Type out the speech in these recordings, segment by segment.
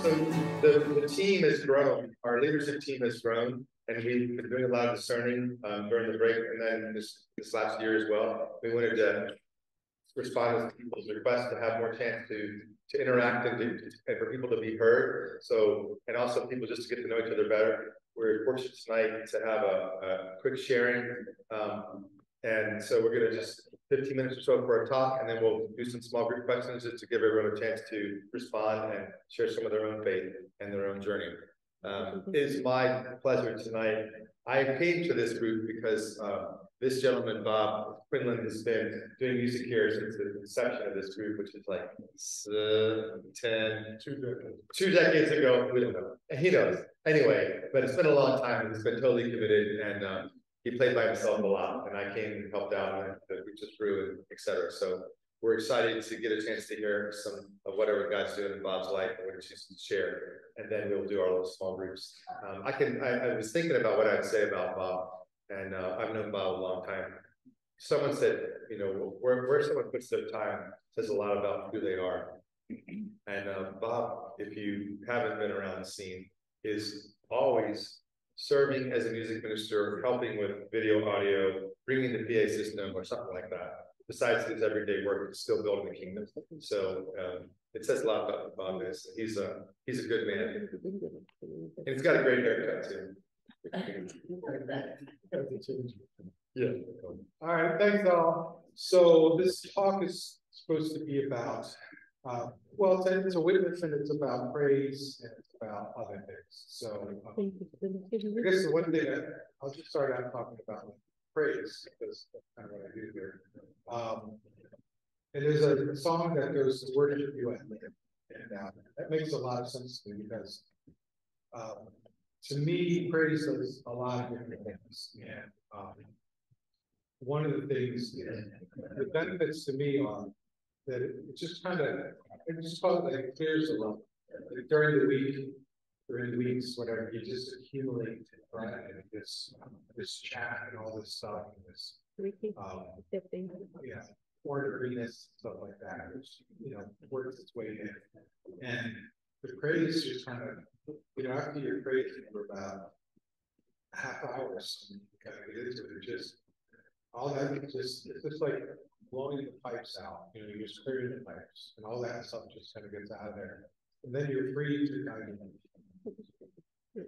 So the team has grown. Our leadership team has grown, and we've been doing a lot of discerning during the break, and then this last year as well. We wanted to respond to people's requests to have more chance to interact and for people to be heard. So, and also people just to get to know each other better. We're fortunate tonight to have a quick sharing. And so we're going to just 15 minutes or so for a talk, and then we'll do some small group questions just to give everyone a chance to respond and share some of their own faith and their own journey. It's my pleasure tonight. I came to this group because this gentleman, Bob Quinlan, has been doing music here since the inception of this group, which is like 2 decades ago. We don't know. He knows. Anyway, but it's been a long time, and he's been totally committed, and he played by himself a lot, and I came and helped out, and we just grew, and etc. So we're excited to get a chance to hear some of whatever God's doing in Bob's life and what he chooses to share, and then we'll do our little small groups. I was thinking about what I'd say about Bob, and I've known Bob a long time. Someone said, you know, where someone puts their time says a lot about who they are. And Bob, if you haven't been around the scene, is always serving as a music minister, helping with video, audio, bringing the PA system or something like that. Besides his everyday work, he's still building the kingdom. So it says a lot about Bob. He's a good man, and he's got a great haircut too. Yeah. All right. Thanks all. So this talk is supposed to be about. Well, it's a witness, and it's about praise, and it's about other things. So I guess the one thing I'll just start out talking about praise, because that's kind of what I do here. And there's a song that goes to worship you and live, and that makes a lot of sense to me because to me, praise does a lot of different things. And one of the things, the benefits to me are that it just kind of, it just like clears a lot. Like during the weeks, whatever, you just accumulate, right? And this chat and all this stuff, and this, orderliness, stuff like that, which, you know, works its way in. And the praise just kind of, you know, after you're praising for about half hour or something, you kind of get into it, just, all that, it's just like blowing the pipes out, you know, you're just clearing the pipes, and all that stuff just kind of gets out of there. And then you're free to kind of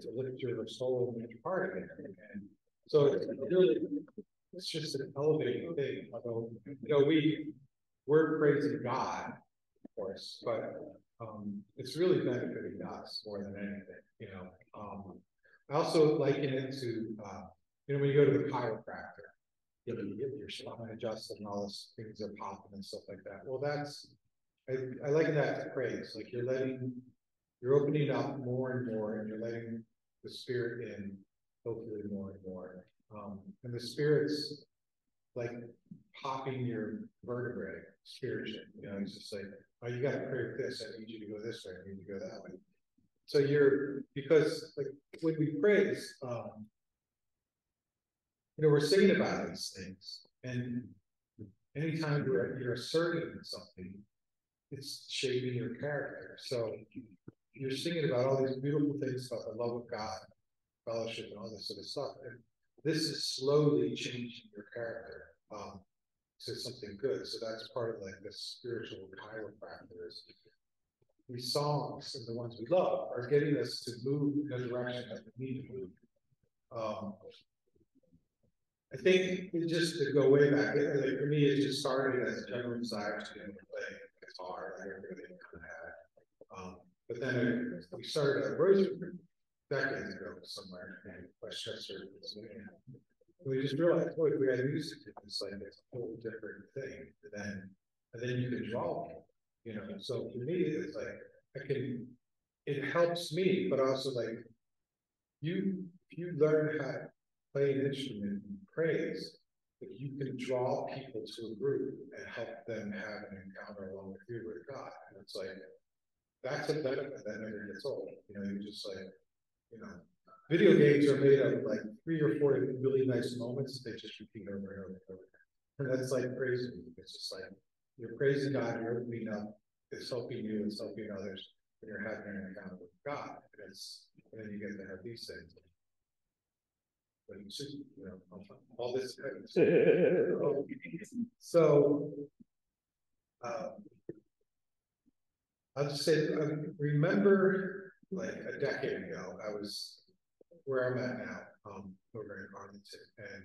to lift your soul and your heart again. And so it's just an elevating thing. Although, you know, we're praising God, of course, but it's really benefiting us more than anything, you know. I also liken it to, you know, when you go to the chiropractor, you know, you get your spine adjusted and all those things are popping and stuff like that. Well, I liken that to praise. Like you're opening up more and more, and you're letting the Spirit in, hopefully more and more. And the Spirit's like popping your vertebrae spiritually. You know, it's just like, oh, you got to pray with this. I need you to go this way. I need you to go that way. So because like when we praise, you know, we're singing about these things, and anytime you're asserting something, it's shaping your character. So you're singing about all these beautiful things about the love of God, fellowship, and all this sort of stuff. And this is slowly changing your character to something good. So that's part of like the spiritual chiropractor. These songs and the ones we love are getting us to move in a direction that we need to move. I think just to go way back, like for me, it just started as a general desire to play guitar. I really kind of had. But then we started a rosary group decades ago somewhere in Westchester, Pennsylvania. We just realized, oh, if we had music, it's like it's a whole different thing. And then you can draw people, you know. So for me, it's like it helps me, but also like you learn how to play an instrument and praise, that you can draw people to a group and help them have an encounter along with you with God. And it's like, that's a benefit that never gets old. You know, you just like, you know, video games are made of like 3 or 4 really nice moments that they just repeat over and over and over. And that's like praising. It's just like, you're praising God, you're opening up, it's helping you, it's helping others. when you're having an encounter with God. And then you get to have these things. But it's just, all this. So, I'll just say, remember like a decade ago, I was where I'm at now, over in Arlington, and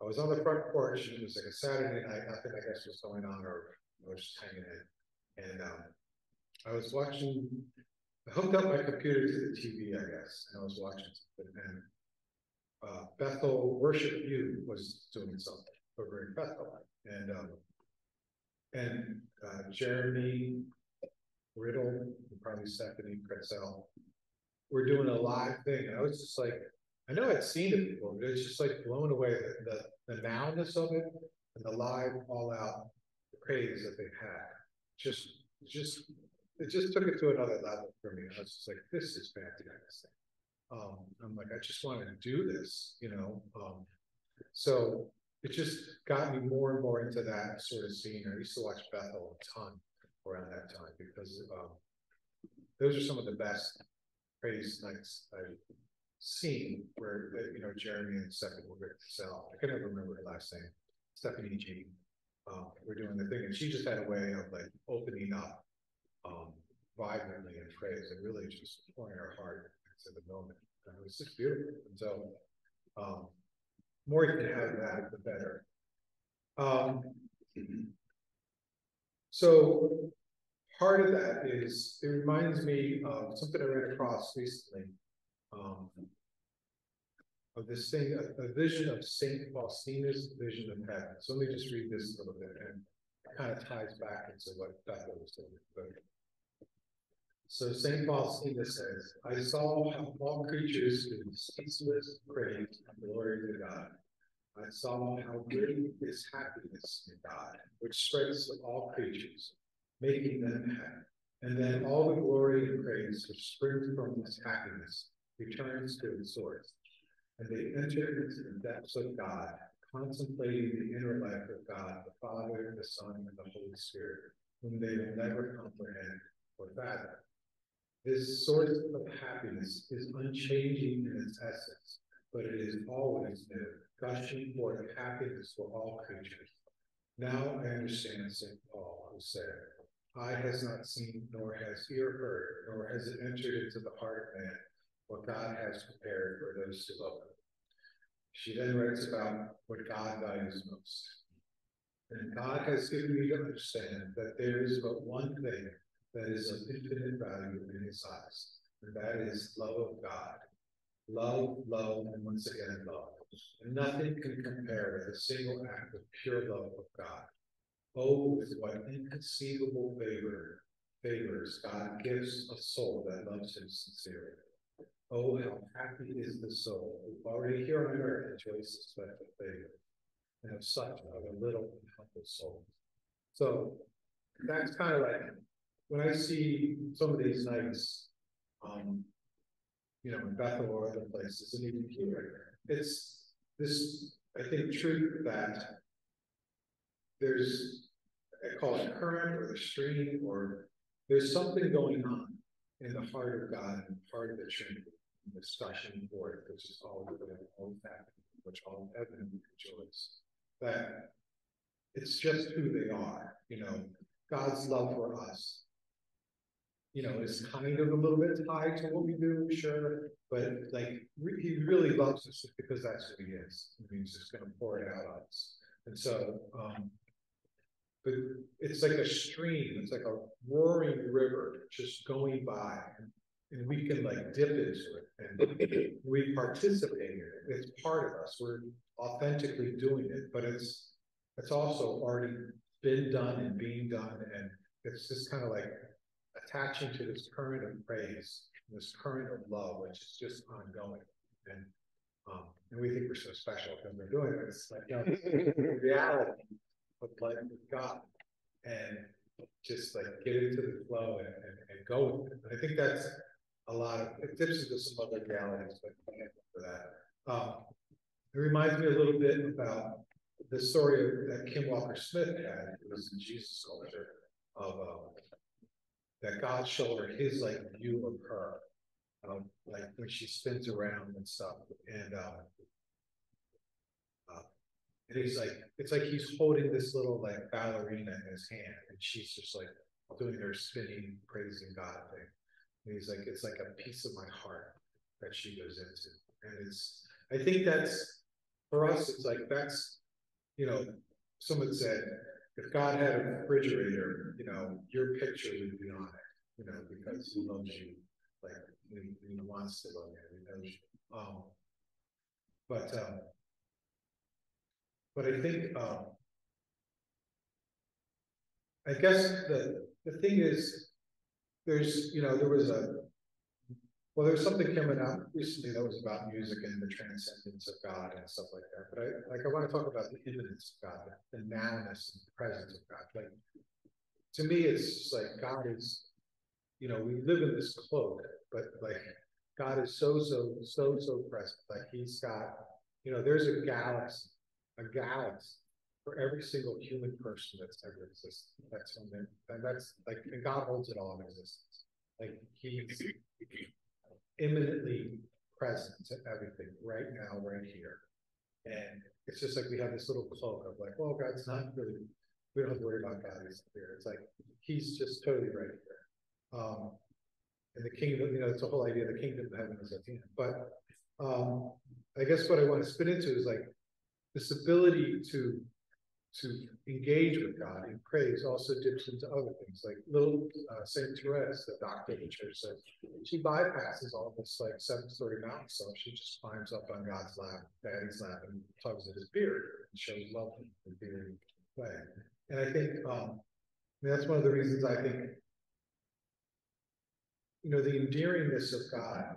I was on the front porch, and it was like a Saturday night, nothing I guess was going on, or I was just hanging in, and I was watching, I hooked up my computer to the TV, I guess, and I was watching something, and Bethel Worship U was doing something over in Bethel, and Jeremy Riddle, and probably Stephanie Pretzel, we're doing a live thing. And I was just like, I know I'd seen it before, but it's just like blown away the nowness of it and the live all out praise that they had. It just took it to another level for me. I was just like, this is fantastic. I'm like, I just want to do this, so it just got me more and more into that sort of scene. I used to watch Bethel a ton around that time because those are some of the best praise nights I've seen where, Jeremy and Stephanie were to sell. I can never remember her last name. Stephanie G. We're doing the thing, and she just had a way of like opening up vibrantly in praise and really just pouring her heart into the moment. And it was just beautiful. And so, more you can have that, the better. So part of that is, it reminds me of something I ran across recently, of this thing, a vision of Saint Faustina's vision of heaven. So let me just read this a little bit, and it kind of ties back into what Bethel was doing. So Saint Faustina says, I saw how all creatures give ceaseless praise and glory to God. I saw how great is happiness in God, which spreads to all creatures, making them happy. And then all the glory and praise which springs from this happiness returns to its source. And they enter into the depths of God, contemplating the inner life of God, the Father, the Son, and the Holy Spirit, whom they will never comprehend or fathom. This source of happiness is unchanging in its essence, but it is always new, gushing forth happiness for all creatures. Now I understand St. Paul, who said, eye has not seen, nor has ear heard, nor has it entered into the heart of man what God has prepared for those who love him. She then writes about what God values most. And God has given me to understand that there is but one thing that is of infinite value in his eyes, and that is love of God. Love, love, and once again love. And nothing can compare with a single act of pure love of God. Oh, with what inconceivable favors God gives a soul that loves him sincerely. Oh, how happy is the soul who already here on earth enjoys this special favor, and of such a little and humble soul. So that's kind of like, when I see some of these nights, in Bethel or other places, and even here, it's this, I think, truth that there's, I call it current or the stream, or there's something going on in the heart of God and part of the Trinity, this gushing forth, which is always happening, which all heaven enjoys. That it's just who they are, God's love for us. Is kind of a little bit tied to what we do, sure, but like he really loves us because that's who he is. He's just going to pour it out on us. And so, but it's like a stream, it's like a roaring river just going by, and we can like dip into it and we participate in it. It's part of us. We're authentically doing it, but it's also already been done and being done, and it's just kind of like attaching to this current of praise, this current of love, which is just ongoing. And we think we're so special because we're doing it. It's like the reality of life with God, and just like get into the flow and go with it. And I think that's a lot of, it dips into some other realities, but for that. It reminds me a little bit about the story that Kim Walker Smith had, who was in Jesus culture, of that God showed her his like view of her, like when she spins around and stuff, and he's like, it's like he's holding this little like ballerina in his hand, and she's just like doing her spinning, praising God thing. And he's like, it's like a piece of my heart that she goes into, and it's. I think that's for us. It's like that's, you know, someone said, if God had a refrigerator, you know, your picture would be on it, you know, because he loves you, like he wants to love you, he knows you. But I think I guess the thing is, there's, you know, there's something coming out recently that was about music and the transcendence of God and stuff like that. But I want to talk about the immanence of God, the nowness and the presence of God. Like, to me, it's just like God is, you know, we live in this cloak, but like God is so present. Like he's got, you know, there's a galaxy for every single human person that's ever existed. That's on there, and that's like, and God holds it all in existence. Like he's imminently present to everything right now, right here. And it's just like we have this little cloak of like, well, God's not really, we don't have to worry about God, he's here. It's like he's just totally right here. And the kingdom, you know, it's the whole idea of the kingdom of heaven is at hand. But I guess what I want to spin into is like this ability to engage with God in praise also dips into other things, like little Saint Therese, the doctor of the church, said she bypasses all this like 7-story mountain stuff. She just climbs up on God's lap, Daddy's lap, and tugs at his beard and shows love in the beard way. And I think that's one of the reasons I think, you know, the endearingness of God,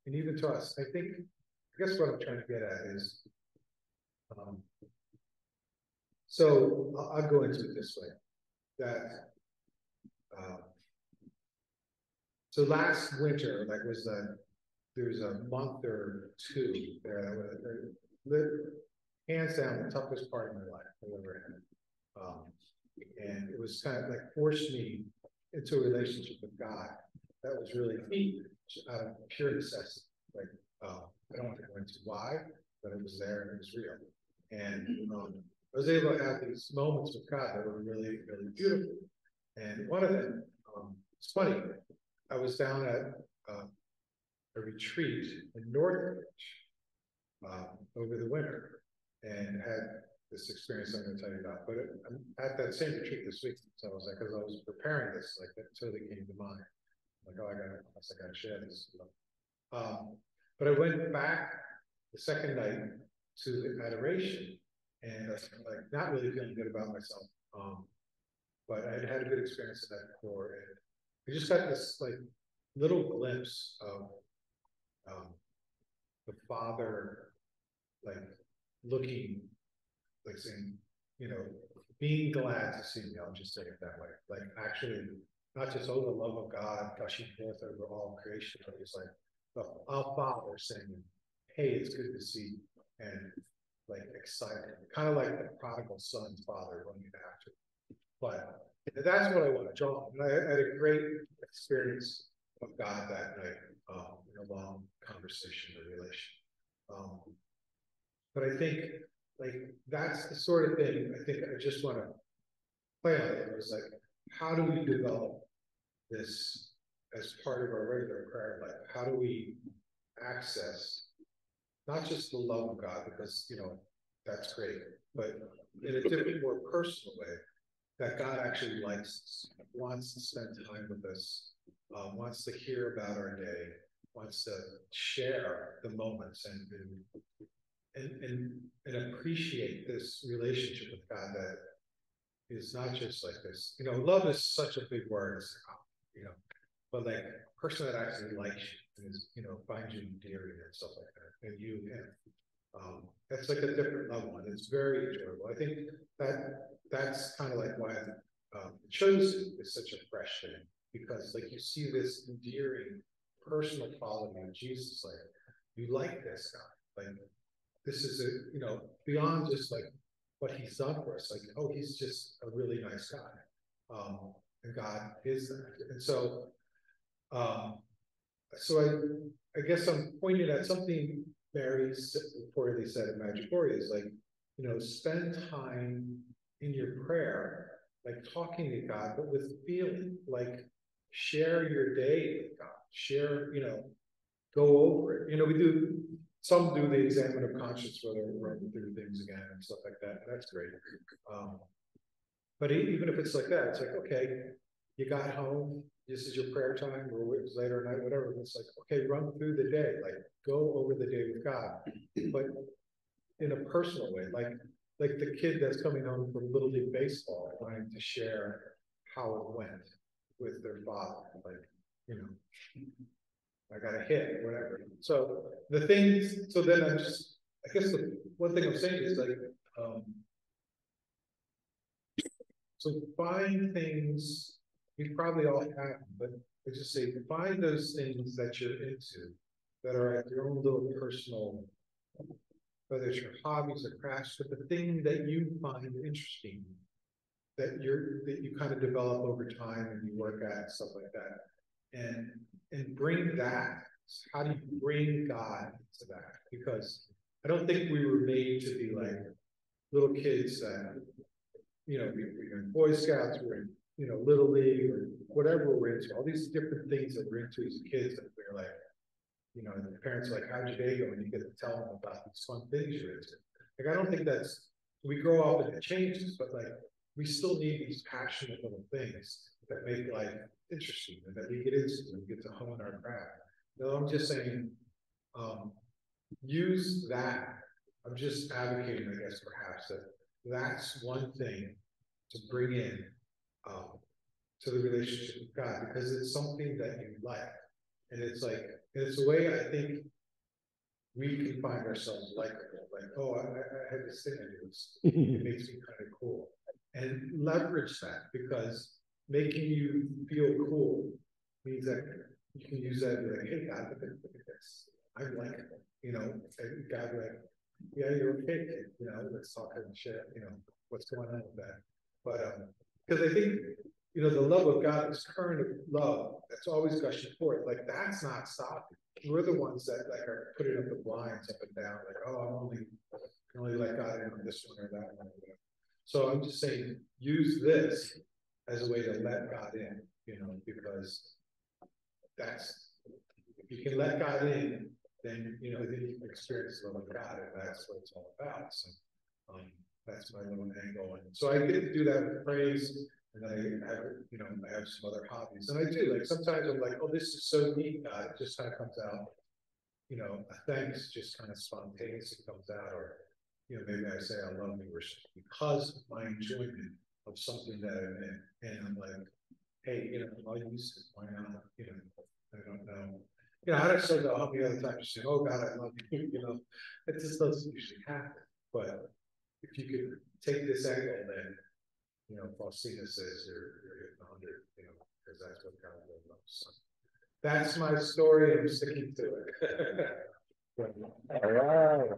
and even to us, I think, I guess what I'm trying to get at is, so I'll go into it this way, that so last winter, like there was a month or two there that hands down the toughest part of my life I've ever had. And it was kind of like forced me into a relationship with God that was really deep out of pure necessity. Like, I don't want to go into why, but it was there and it was real. And I was able to have these moments with God that were really, really beautiful. And one of them, it's funny, I was down at a retreat in Northridge over the winter and had this experience I'm going to tell you about. But I'm at that same retreat this week. So I was like, because I was preparing this, like that totally came to mind. Like, oh, I gotta share this. But I went back the second night to the adoration, and I was like not really feeling good about myself. But I had a good experience in that before, and I just got this like little glimpse of the Father, like looking, like saying, you know, being glad to see me. I'll just say it that way. Like actually, not just, oh, the love of God gushing forth over all creation, but it's like the Father saying, hey, it's good to see you, and like excited, kind of like the prodigal son's father running after. But that's what I want to draw. And I had a great experience of God that night in a long conversation or relation. But I think like that's the sort of thing I think I just want to play on it. It was like, how do we develop this as part of our regular prayer life? How do we access not just the love of God, because, you know, that's great, but in a different, more personal way, that God actually likes us, wants to spend time with us, wants to hear about our day, wants to share the moments and appreciate this relationship with God that is not just like this. You know, love is such a big word, you know, but like a person that actually likes you and is, you know, finds you endearing and stuff like that, and you him. That's like a different level, and it's very enjoyable. I think that's kind of like why chosen is such a fresh thing, because like you see this endearing personal quality of Jesus. Like, you like this guy, like this is a, you know, beyond just like what he's done for us. Like, oh, he's just a really nice guy. and God is that. And so, I guess I'm pointing at something Mary reportedly said in Maggicoria is like, spend time in your prayer, like talking to God, but with feeling, like share your day with God, share, go over it. Some do the examine of conscience where they're running through things again and stuff like that. That's great. But even if it's like that, it's like, okay, you got home, this is your prayer time, or it was later at night, whatever. It's like, okay, run through the day, like go over the day with God, but in a personal way, like the kid that's coming home from Little League Baseball, wanting to share how it went with their father, like, I got a hit, whatever. So the things, so then I guess the one thing I'm saying is like, so find things, we probably all have them, but I just say, find those things that you're into that are at your own little personal, whether it's your hobbies or crafts, but the thing that you find interesting, that you kind of develop over time and you work at and stuff like that. And bring that. How do you bring God to that? Because I don't think we were made to be like little kids that, we were in Boy Scouts, we're in, Little League or whatever we're into, all these different things that we're into as kids that we're like, and the parents are like, how'd your day go? And you get to tell them about these fun things you're into. Like, I don't think we grow up and it changes, but like, we still need these passionate little things that make life interesting and that we get into and we get to hone our craft. I'm just saying, use that. I'm just advocating, I guess, perhaps that that's one thing to bring in to the relationship with God, because it's something that you like. And it's like, it's a way I think we can find ourselves likable. Like, oh, I had this thing I do. It makes me kind of cool. And leverage that, because making you feel cool means that you can use that and be like, hey, God, look at this. I'm likable, and God, like, yeah, you're okay, kid, let's talk and share, what's going on with that. But, because I think, the love of God, this current of love that's always gushing forth, like, that's not stopping. We're the ones that, like, are putting up the blinds up and down, like, oh, I can only let God in on this one or that one. So I'm just saying, use this as a way to let God in, because if you can let God in, then you can experience the love of God, and that's what it's all about. So that's my little angle. And so I get to do that with praise, and I have some other hobbies, and I do, like, sometimes I'm like, oh, this is so neat, God. It just kind of comes out, a thanks just kind of spontaneously comes out, or maybe I say I love you because of my enjoyment of something that I'm in, and I'm like, hey, I'll use it. Why not? I don't know. I don't say that how many other times you say, oh God, I love you. It just doesn't usually happen. But if you could take this angle, then Faustina says you're hitting 100, because that's what God loves. So that's my story. I'm sticking to it. All right.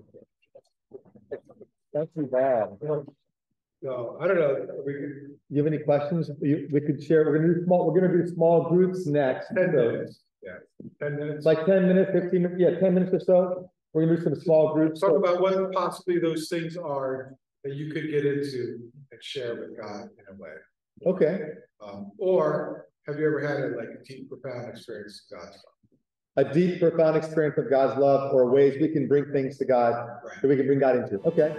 That's too bad. No, I don't know. You have any questions? We could share. We're gonna do small groups next. 10 minutes. Yeah, 10 minutes. Like 10 minutes, 15 minutes. Yeah, 10 minutes or so. We're gonna do some small groups. Talk about what possibly those things are that you could get into and share with God in a way. Okay. Or have you ever had a deep, profound experience of God's love? A deep, profound experience of God's love, or ways we can bring things to God, that we can bring God into. Okay.